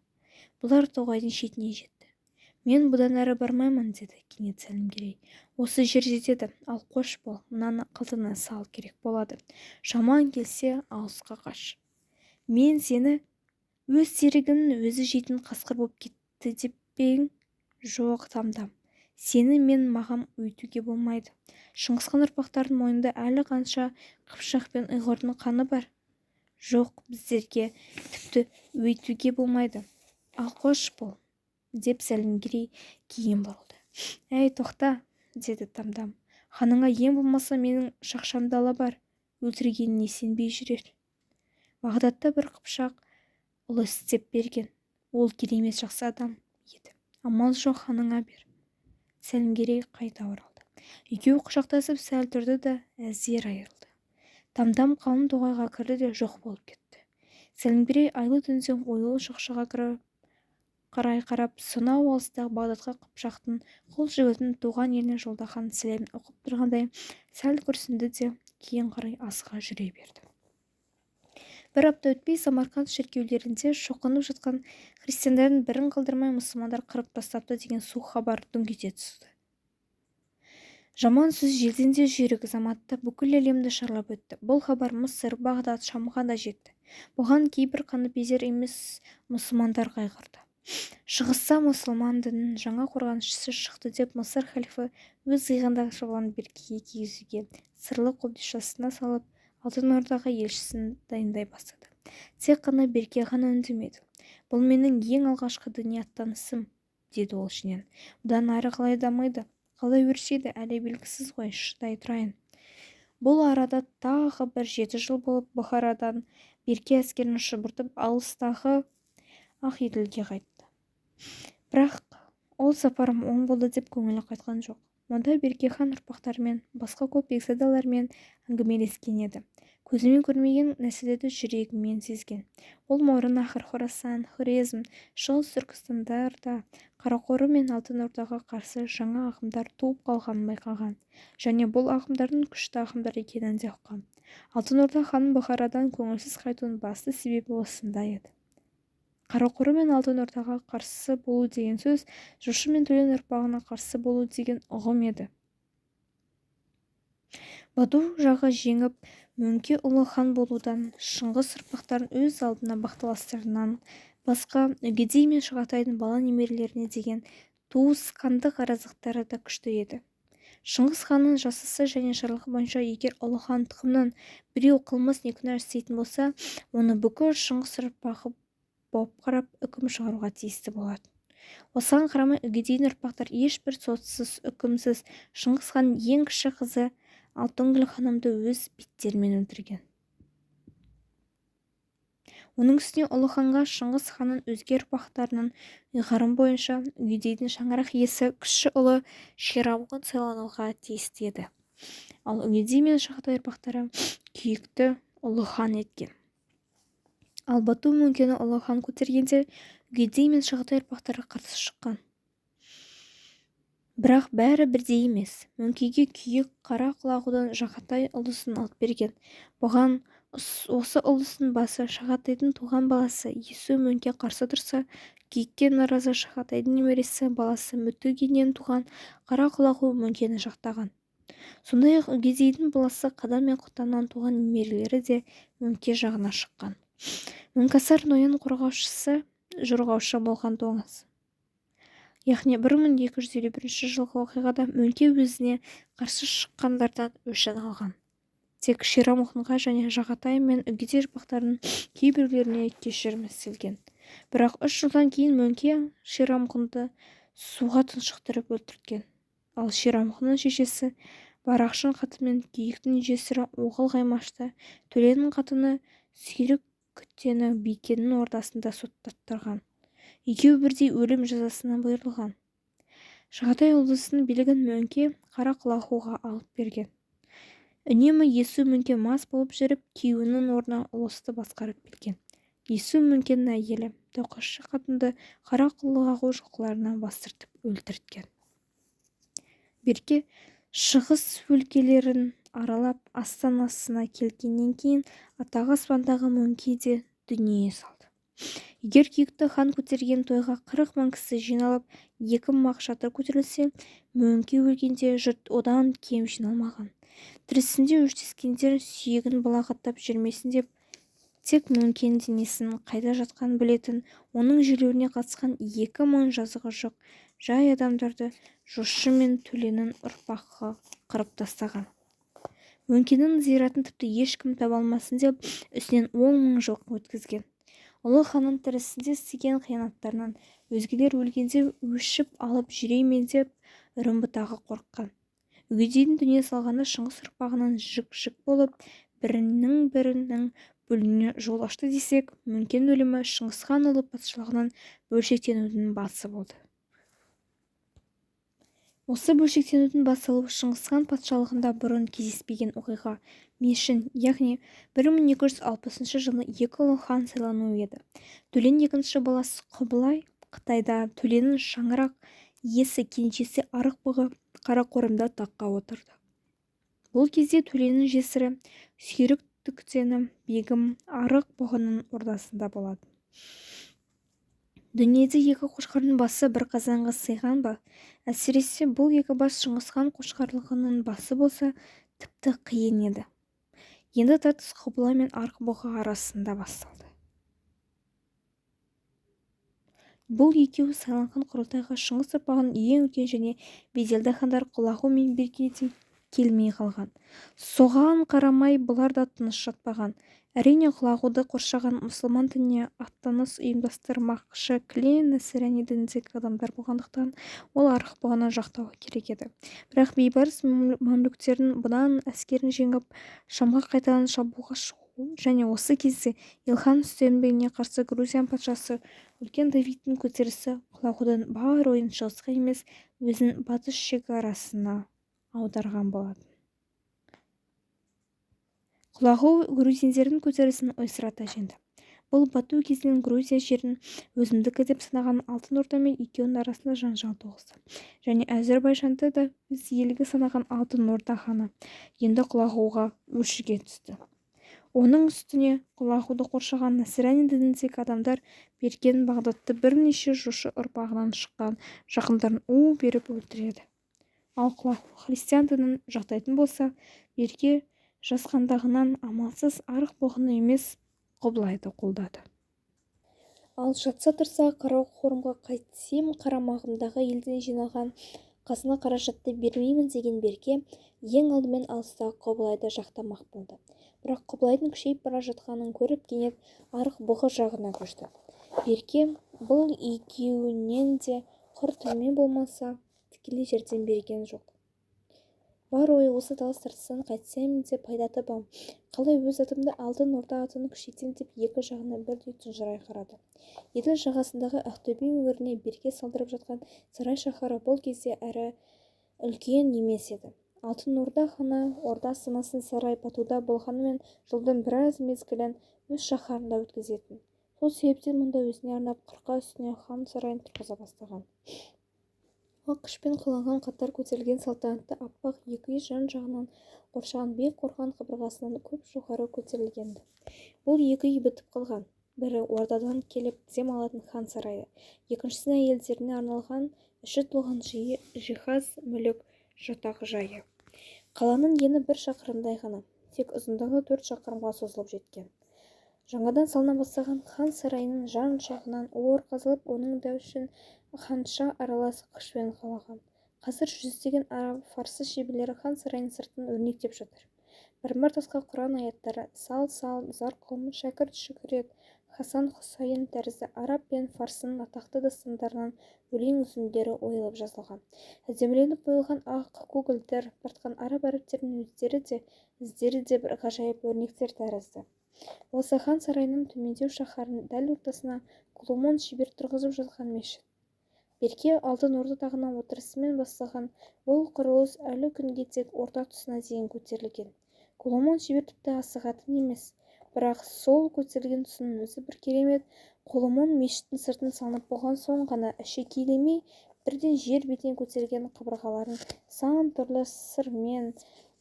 [SPEAKER 1] Бұлар тоғайдың шетіне жетті. Мен бұдан әрі бармаймын, деді кенет Сәлімгерей. Осы жер жетеді, ал қош бол, мынаны қалтаңа сал, керек болады. Шаман келсе алысқа қаш. Мен сені өз серігінің өзі жейтін қасқыр боп кетті деп пе ең? Жоқ, Тамдам. Сені мен мағам өйтуге болмайды. Шыңғысхан ұрпақтарының мойнында әлі қанша Қыпшақ пен ұйғырдың қаны бар. Жоқ, біздерге тіпті өйтуге болмайды. Ал қош бол, деп Сәлімгерей кейін бұрылды. Әй, тоқта, деді Тамдам. Ханыңа ең болмаса менің шақшамды ала бар. Өлтіргеніне сенбей жүрер. Бағдатта бір Қыпшақ ұлы істеп берген. Ол керемет жақсы адам еді. Амал жоқ, ханыңа бер. Сәлімгерей қайта оралды. Екеуі құшақтасып сәл тұрды да әзер айырылды. Тамдам қалың тоғайға кірді де жоқ болып кетті. Сәлімгерей айлы түнде ойлы шоқшыға қарай қарап, сонау алыстағы Бағдатқа Қыпшақтың құл жігітін туған еліне жолдаған сәлемін оқып тұрғандай сәл күрсінді де кейін қарай асыға жүре берді. Бір апта өтпей Самарқанд шіркеулерінде шоқынып жатқан христиандардың бірін қалдырмай мұсылмандар қырып тастапты деген суық хабар дүңк ете түсті. Жаман сөз желден де жүйрік заматта бүкіл әлемді шарлап өтті. Бұл хабар Мысыр, Бағдат, Шамға да жетті. Бұған кейбір қаныпезер емес мұсылмандар қайғырды. Шығыста мұсылман дінінің жаңа қорғаншысы шықты деп Мысыр халифы өз иығындағы шалғын Беркеге кигізуге сырлы қобдишасына салып Алтын Ордаға елшісін дайындай бастады. Тек қана Берке ғана үндемеді. Бұл менің ең алғашқы діни аттанысым, деді ол ішінен. Бұдан ары қалай дамиды, қалай өршиді, әлі белгісіз ғой, шыдай тұрайын. Бұл арада тағы бір 7 жыл болып Бұхарадан Берке әскерін шұбыртып алыстағы Ақеділге қайтты. Бірақ ол сапарым оң болды деп көңілі қайтқан жоқ. Мұнда Берке хан ұрпақтарымен, басқа көп бекзадалармен әңгімелескен еді. Көзімен көрмеген нәрселерді жүрегімен сезген. Ол Мауреннахр, Хорасан, Хорезм, Шығыс Түркістандарда Қарақоры мен Алтын Ордаға қарсы жаңа ағымдар туып қалғанын байқаған, және бұл ағымдардың күшті ағымдар екенін де ұққан. Алтын Орда ханның Бұхарадан көңілсіз қайтуының басты себебі осында еді. Қарақоры мен Алтын Ордаға қарсы болу деген сөз жошы мен төлен ұрпағына қарсы болу деген ұғым еді. Баду жағы жеңіп, Мөңке ұлы хан болудан, Шыңғыс ұрпақтарын өз алдына бақталастарынан басқа Үгедей мен Шағатайдың бала немерелеріне деген туысқандық араздықтары да күшті еді. Шыңғыс ханның жасысы және жарлығы бойынша егер ұлы хан тұқымынан біреу қылмыс не күнә істейтін болса, оны бүкіл Шыңғыс ұрпағы боп қарап үкім шығаруға тиісті болады. Осыған қарамай Үгедейдің ұрпақтар ешбір сотсыз, үкімсіз Шыңғыс ханның ең кіші қызы Алтынгүл ханымды өз беттерімен өлтірген. Оның үстіне ұлы ханға Шыңғыс ханның өзге ұрпақтарының ұйғарым бойынша Үгедейдің шаңырақ иесі кіші ұлы Ширамғын сайлануға тиісті еді. Ал Үгедей мен Шағатай ұрпақтары күйікті ұлы хан еткен. Ал Бату Мөңкені ұлы хан көтергенде Үгедей мен Шағатай ұрпақтары қарсы шыққан. Бірақ бәрі бірдей емес. Мөңкеге күйік қара құлағудан Жағатай ұлысын алып берген. Бұған осы ұлысын басы Шағатайдың туған баласы Есу Мөңке қарсы тұрса, күйікке наразы Шағатайдың немересі баласы Мүтігеннен туған қара құлағу Мөңкені жақтаған. Сондай-ақ Үгедейдің баласы Қадан мен Құтаннан туған немерелері де Мөңке жағына шыққан. Мөңкасар Ноян қорғаушысы, жорғаушы болған тоңыз. Яғни 1251 жылғы оқиғада Мөңке өзіне қарсы шыққандардан өшін алған. Тек Ширамұхынға және Жағатай мен Үгедей ұрпақтарының кейбіреулеріне кешірім істелген. Бірақ 3 жылдан кейін Мөңке Ширамұхынды суға тұншықтырып өлтірген. Ал Ширамұхынның шешесі Барақшын қатымен күйіктің жесірі Оғыл Қаймашты, төленің қатыны Сүйрік Күттені Бикеннің ордасында соттаттырған. екеуі бірдей өлім жазасына бұйырылған. Шағатай облысының билігін Мөңке Қарақылағуға алып берген. Үнемі Есу Мөңке мас болып жүріп, күйеуінің орнына ұлысты басқарып келген. Есу Мөңкенің әйелі тоқашы қатынды Қарақылағу жылқыларына бастыртып өлтірткен. Берке шығыс өлкелерін аралап астанасына келгеннен кейін атағы аспандағы Мөңке де дүние салды. Егер күйікті хан көтерген тойға 40 мың кісі жиналып 2 мақ шатыр көтерілсе, Мөңке өлгенде жұрт одан кем жиналмаған. Тірісінде өштескендер сүйегін балағаттап жүрмесін деп, тек Мөңкенің денесінің қайда жатқанын білетін, оның жерлеуіне қатысқан 2 мың жазығы жоқ жай адамдарды жошы мен төленің ұрпағы қырып тастаған. Мөңкенің зиратын тіпті ешкім таба алмасын деп, үстінен 10 мың жылқы өткізген. Ұлы ханның тірісінде істеген қиянаттарынан өзгелер өлгенде өшіп алып жүреймен деп үрім-бұтағы қорыққан. Үгедейдің дүние салғанда Шыңғыс ұрпағынан жік-жік болып бірінің бөліне жол ашты десек, Мөңкенің өлімі Шыңғысхан ұлы патшалығынан бөлшектенудің басы болды. Осы бөлшектенудің басталуы Шыңғысхан патшалығында бұрын кездеспеген оқиға Мешін, яғни 1260 жылы 2 ұлы хан сайлануы еді. Төлен екінші баласы Құбылай Қытайда, Төленің шаңырақ иесі кенжесі Арықбұғы Қарақорымда таққа отырды. Бұл кезде Төленің жесірі Сүйрік Түктені бегім Арықбұғының ордасында болады. Дүниеде 2 қошқардың басы бір қазанға сыйған ба? Әсіресе бұл 2 бас Шыңғысхан қошқарлығының басы болса, тіпті қиын еді. Енді тартыс Құбылай мен Арықбұғы арасында басталды. Бұл екеуі сайланған құрылтайға Шыңғыс ұрпағының ең үлкен және беделді хандар Құлағу мен Берке де келмей қалған. Соған қарамай бұлар да тыныш жатпаған. Әрине Құлағуды қоршаған мұсылман дініне аттаныс ұйымдастырмақшы кілең Нәсірәни дініндегі адамдар болғандықтан ол Арықбұғаны жақтауы керек еді. Бірақ бейбарыс мамлюктердің бұдан әскерін жеңіп Шамға қайтадан шабуылға шығу және осы кезде Илхан үстемдігіне қарсы Грузиян патшасы үлкен Давидтің көтерілісі Құлағудың бар ойын шығысқа емес, өзінің батыс шекарасына аударған болатын. Құлағу грузиндердің көтерілісін ойсырата жеңді. Бұл бату кезінен Грузия жерін өзімдікі деп санаған Алтын Орда мен екеуінің арасында жанжал туғызды. Және Әзербайжанды да өз елігі санаған Алтын Орда ханы енді Құлағуға өшіге түсті. Оның үстіне Құлағуды қоршаған Нәсірәни дініндегі адамдар Беркенің Бағдатты бірнеше жошы ұрпағынан шыққан жақындарын беріп өлтіреді. Ал Құлағу христиан дінін жақтайтын болса, Берке жасқандағынан амалсыз Арықбұғыны емес Құбылайды қолдады. Ал жатса тұрса Қарақорымға қайтсем қарамағымдағы елден жиналған қасына қаражатты бермеймін деген Берке ең алдымен алыстағы Құбылайды жақтамақ болды. Бірақ Құбылайдың күшейіп бара жатқанын көріп кенет Арықбұғы жағына көшті. Берке бұл екеуінен де құр тілмен болмаса тікелей жәрдем берген жоқ. Бар ойы осы талас-тартыстан қайтсем де пайда табам. Қалай өз атымды Алтын Орда атын күшейтсем деп екі жағына бірдей тұнжырай қарады. Еділ жағасындағы Ақтөбе өңіріне Берке салдырып жатқан сарай шаһары бұл кезде әрі үлкен емес еді. Алтын Орда ханы орда астанасын сарай Батуда болғанымен жылдың біраз мезгілін өз шаһарында өткізетін. Сол себептен мұнда өзіне арнап қырқа үстіне хан сарайын тұрғыза бастаған. Ақ қышпен қаланған қатар көтерілген салтанатты аппақ екі үй жан-жағынан қоршаған биік қорған қабырғасынан көп жоғары көтерілгенді. Бұл екі үй бітіп қалған. Бірі ордадан келіп дем алатын хан сарайы, екіншісіне әйелдеріне арналған іші толған жиһаз, мүлік, жатақ жайы. Қаланың ені 1 шақырымдай ғана, тек ұзындығы 4 шақырымға созылып жеткен. Жаңадан салына бастаған хан сарайының жан-жағынан ор қазылып, оның дәушін ханша аралас қышпен қалаған. Қазір жүздеген араб, фарсы шеберлері хан сарайының сыртын өрнектеп жатыр. Бір тасқа Құран аяттары, сал-сал, Зарқұм, Шәкірт Шүкірет, Хасан Хұсайын тәрізді араб пен фарсының атақты дастандарынан өлең үзіндері ойылып жазылған. Әдеміленіп қойылған ақ көгілдір тартқан араб әріптерінің өздері де, іздері де бір ғажайып өрнектер тәрізді. осы хан сарайының төмендеу шаһарының дәл ортасына Коломон шебер тұрғызып жатқан мешіт. Берке алтын орда тағына отырысымен басталған бұл құрылыс әлі күнге тек орта тұсына дейін көтерілген. Коломон шебер тіпті асығатын емес, бірақ сол көтерілген тұсының өзі бір керемет. Коломон мешіттің сыртын салынып болған соң ғана әшекейлемей бірден жер бетіне көтерілген қабырғаларын сан түрлі сырмен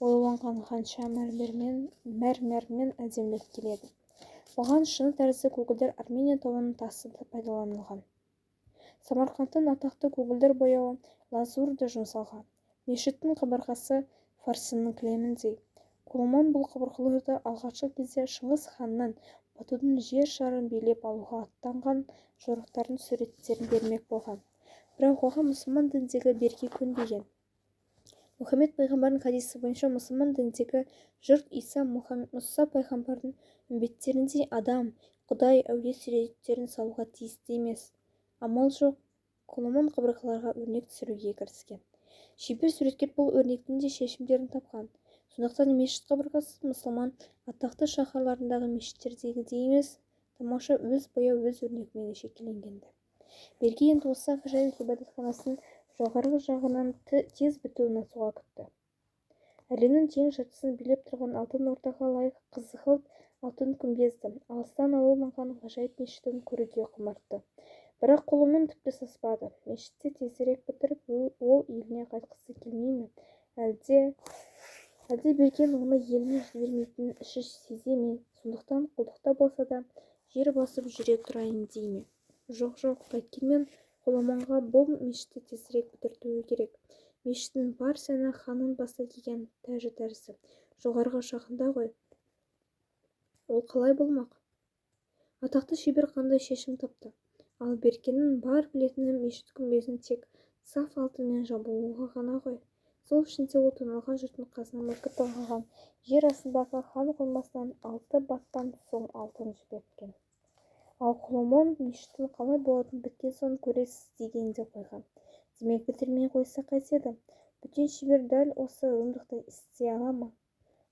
[SPEAKER 1] оюланған ханша мәрмәрмен әдемілеп келеді. Оған шыны тәрізді көгілдір Армения тауының тасы да пайдаланылған. Самарқандтың атақты көгілдір бояуы лазурь да жұмсалған. Мешіттің қабырғасы фарсының кілеміндей. Коломон бұл қабырғаларды алғашқы кезде Шыңғыс ханның Батудың жер шарын билеп алуға аттанған жорықтардың суреттерін бермек болған. Бірақ оған мұсылман дініндегі Берке көнбеген. Мұхаммед пайғамбардың хадисі бойынша мұсылман дініндегі жұрт Мұса пайғамбардың үмбеттеріндей адам, құдай, әулие суреттерін салуға тиісті емес. Амал жоқ, Коломон қабырғаларға өрнек түсіруге кіріскен. Шебер суреткер бұл өрнектің де шешімдерін тапқан. Сондықтан мешіт қабырғасы мұсылман атақты шаһарларындағы мешіттердегідей емес, тамаша өз бояу өз өрнегімен әшекейленген-ді. Берке енді осы ғажайып ғибадатханасын жоғарғы жағынан тез бітуін асыға күтті. Әлемнің тең жартысын билеп тұрған алтын ордаға лайық қызғылт алтын күмбезді алыстан алынған ғажайып мешітін көруге құмартты. Бірақ Коломон тіпті саспады. Мешітті тезірек бітіріп, ол еліне қайтқысы келмей ме? Әлде Беркен оны еліне жібермейтінін іші сезе ме? Сондықтан құлдықта болса да жер басып жүре тұрайын дей ме? Жоқ, қайткенмен Коломонға бұл мешітті тезірек бітіртуі керек. Мешіттің бар сәні ханның басына киген тәжі тәрізді. Жоғарғы жағында ғой. Ол қалай болмақ? Атақты шебер қандай шешім тапты? Ал Беркенің бар білетіні мешіт күмбезін тек саф алтынмен жабылуға ғана ғой. Сол үшін де ол тоналған жұрттың қазына мүлкі тығылған жер астындағы хан қоймасынан 6 баттан соң алтын жіберткен. Ал Коломон мешіттің қалай болатынын біткен соң көресіз деген де қойған. Демек бітірмей қойса қайтеді? Бөтен шебер дәл осы ұйымдықты істей ала ма?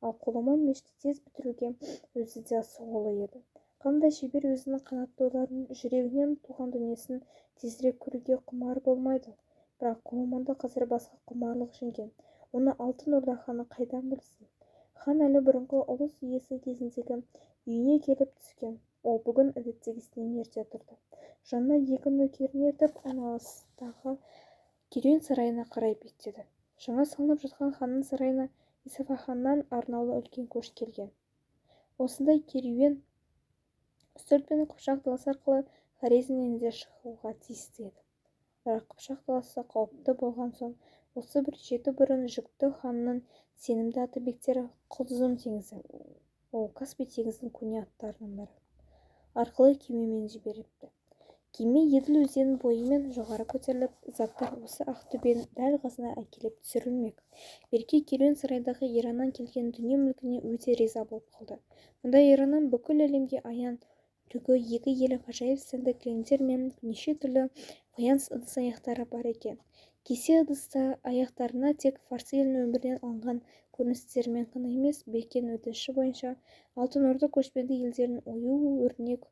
[SPEAKER 1] Ал Коломон мешітті тез бітіруге өзі де асығулы еді. Қандай шебер өзінің қанатты ойларын, жүрегінен туған дүниесін тезірек көруге құмар болмайды. Бірақ Коломонды қазір басқа құмарлық жеңген. Оны алтын орда ханы қайдан білсін? Хан әлі бұрынғы ұлыс иесі кезіндегі үйіне келіп түскен. Ол бүгін әдеттегісінен ерте тұрды. Жанына 2 нөкерін ертіп, айналасындағы керуен сарайына қарай беттеді. Жаңа салынып жатқан ханның сарайына Исфаханнан арнаулы үлкен көш келген. Осындай керуен үстірт пен қыпшақ даласы арқылы Хорезмнен де шығуға тиісті еді. Бірақ қыпшақ даласы қауіпті болған соң, осы бір 7 бұрын жүкті ханның сенімді аты бектері Құлзым теңізі, ол Каспий теңізінің көне аттарының бірі, арқылы кемемен жіберіпті. Кеме Еділ өзенінің бойымен жоғары көтеріліп, заттар осы Ақтөбенің дәл қасына әкеліп түсірілмек. Берке керуен сарайдағы Ираннан келген дүние мүлкіне өте риза болып қалды. Мұнда Ираннан бүкіл әлемге аян үлгі 2 елі ғажайып сәнді кілемдер мен неше түрлі фаянс ыдыс аяқтары бар екен. Кесе ыдыста аяқтарына тек Фарсы елінің өмірінен алынған көріністермен ғана емес, Беркенің өтініші бойынша алтын орда көшпенді елдерінің ою-өрнек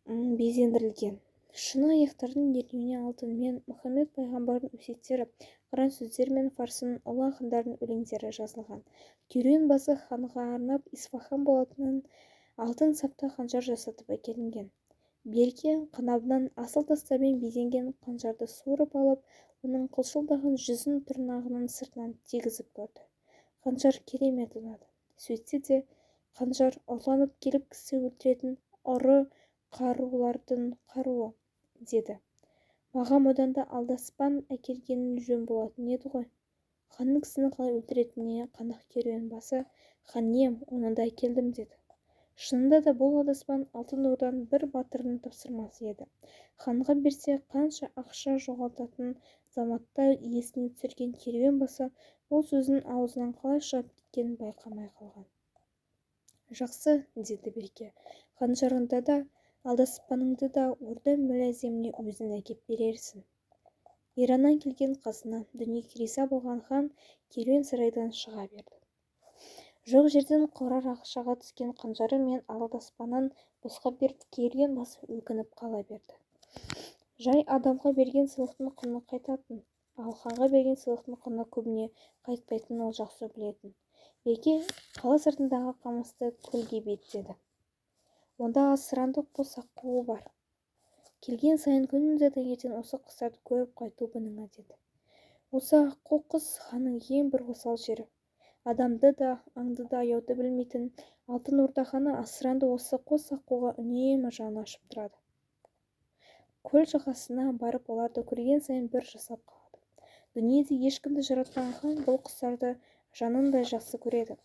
[SPEAKER 1] безендірілген. Шыны аяқтардың ернеуіне алтынмен Мұхаммед пайғамбардың өсиеттері, Құран сөздері мен Фарсының ұлы ақындардың өлеңдері жазылған. Керуен басы ханға арнап Исфахан болатынан алтын сапта қанжар жасатып әкелінген. Берке қынабынан асыл тастармен безенген қанжарды суырып алып, оның қылшылдаған жүзін тырнағының сыртынан тигізіп көрді. Қанжар керемет ұнады. Сөйтсе де қанжар ұрланып келіп кісі өлтіретін ұры қарулардың қаруы, деді. Маған одан да алдаспан әкелгенің жөн болатын еді ғой. Ханның кісіні қалай өлтіретініне қанық керуен басы, хан ием, оны да әкелдім, деді. Шынында да бұл алдаспан алтын орданың бір батырының тапсырмасы еді. Ханға берсе қанша ақша жоғалтатынын заматта есіне түсірген керуен басы бұл сөздің аузынан қалай шығып кеткенін байқамай қалған. Жақсы, деді Берке, қанжарыңды да алдаспаныңды да орда мүләземіне өзің әкеп берерсің. Ираннан келген қазына дүниеге риза болған хан керуен сарайдан шыға берді. Жоқ жерден қорар ақшаға түскен қанжары мен алдаспанын босқа беріп керуен басып өкініп қала берді. Жай адамға берген сыйлықтың құны қайтатын, ал ханға берген сыйлықтың құны көбіне қайтпайтынын ол жақсы білетін. Берке қала сыртындағы қамысты көлге беттеді. Онда асыранды қос аққуы бар. Келген сайын күнде таңертең осы құстарды көріп қайту бұның әдеті. Осы аққу құс ханның ең бір осал жері. Адамды да, аңды да аяуды білмейтін алтын орда ханы асыранды осы қос аққуға үнемі жаны ашып тұрады. Көл жағасына барып оларды көрген сайын бір жасап қалады. Дүниеде ешкімді жаратқан хан бұл құстарды жанындай жақсы көреді.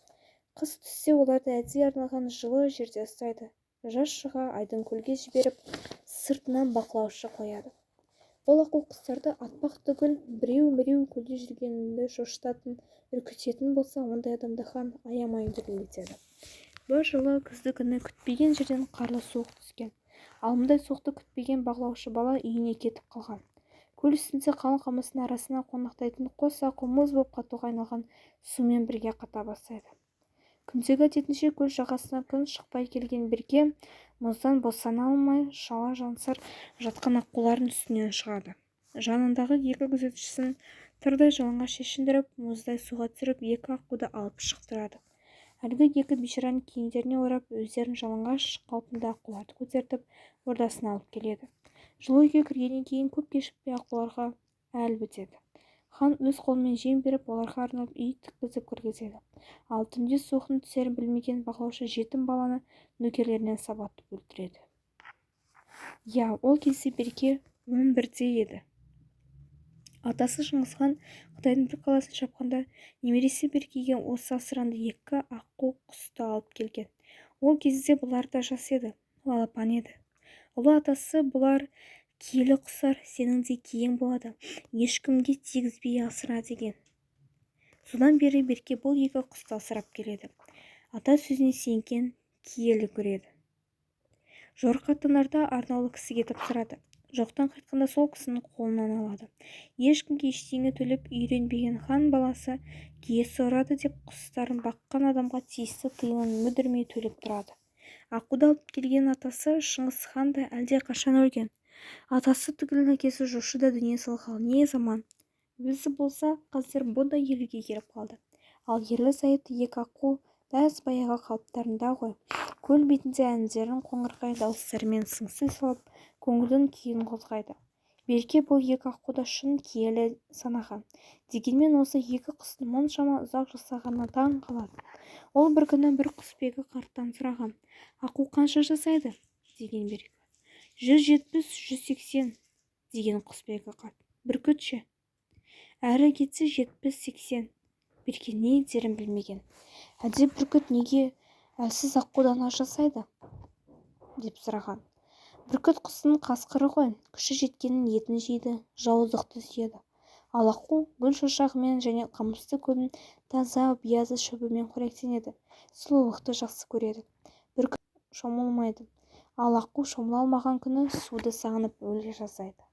[SPEAKER 1] Қыс түссе оларды әдейі арналған жылы жерде ұстайды. Жаз шыға айдын көлге жіберіп, сыртынан бақылаушы қояды. Ол аққу құстарды атпақ түгіл біреу-міреу көлде жүргенінде шошытатын, үркітетін болса, ондай адамды хан аямай дүрелетеді. Бір жылы күзді күні күтпеген жерден қарлы суық түскен. Ал мұндай суықты күтпеген бақылаушы бала үйіне кетіп қалған. Көл үстінде қалың қамыстың арасына қонақтайтын қос аққу мұз боп қатуға айналған сумен бірге қата бастайды. Күндегі әдетінше көл жағасына күн шықпай келген Берке мұздан босана алмай шала жансар жатқан аққулардың үстінен шығады. Жанындағы екі күзетшісін тырдай жалаңаш шешіндіріп, мұздай суға түсіріп, екі аққуды алып шықтырады. Әлгі екі бейшараның киімдеріне орап, өздерін жалаңаш қалпында аққуларды көтертіп, ордасына алып келеді. Жылы үйге кіргеннен кейін көп кешікпей аққуларға әл бітеді. Хан өз қолымен жем беріп, оларға арнап үй тіккізіп кіргізеді. Ал түнде суықтың түсерін білмеген бақылаушы жетім баланы нөкерлерінен сабатып өлтіреді. Ол кезде Берке 11-де еді. Атасы Шыңғысхан Қытайдың бір қаласын шапқанда немересі Беркеге осы асыранды екі аққу құсты алып келген. Ол кезде бұлар да жас еді, балапан еді. Ұлы атасы бұлар киелі құстар, сенің де киең болады, ешкімге тигізбей асыра деген. Содан бері Берке бұл екі құсты асырап келеді. Ата сөзіне сенген киелі көреді. Жорық аттанарда арнаулы кісіге тапсырады. Жоқтан қайтқанда сол кісінің қолынан алады. Ешкімге ештеңе төлеп үйренбеген хан баласы киесі ұрады деп құстарын баққан адамға тиісті тиынын мүдірмей төлеп тұрады. Аққуды алып келген атасы Шыңғыс хан да әлде қашан өлген. Атасы түгіл әкесі жошы да дүние салғалы не заман. Өзі болса қазір бұндай елуге келіп қалды. Ал ерлі-зайыпты екі аққу дәс баяғы қалыптарында ғой. Көл бетінде әндерін қоңырқай дауыстарымен сыңсый салып, көңілдің күйін қозғайды. Берке бұл екі аққуды шын киелі санаған. Дегенмен осы екі құстың мұншама ұзақ жасағанына таң қалады. Ол бір күні бір құсбегі қарттан сұраған: «Аққу қанша жасайды?» деген Берке. 170-180 деген құсбегі қарт. Бүркіт ше? Әрі кетсе 70-80. Берке не етерін білмеген. Әлде бүркіт неге әлсіз аққудан аз жасайды деп сұраған. Бүркіт құстың қасқыры ғой, күші жеткеннің етін жейді, жауыздықты сүйеді. Ал аққу гүл шошағымен және қамысты көлдің таза биязы шөбімен қоректенеді, сұлулықты жақсы көреді. Бүркіт шомылмайды, ал аққу шомыла алмаған күні суды сағынып өле жаздайды.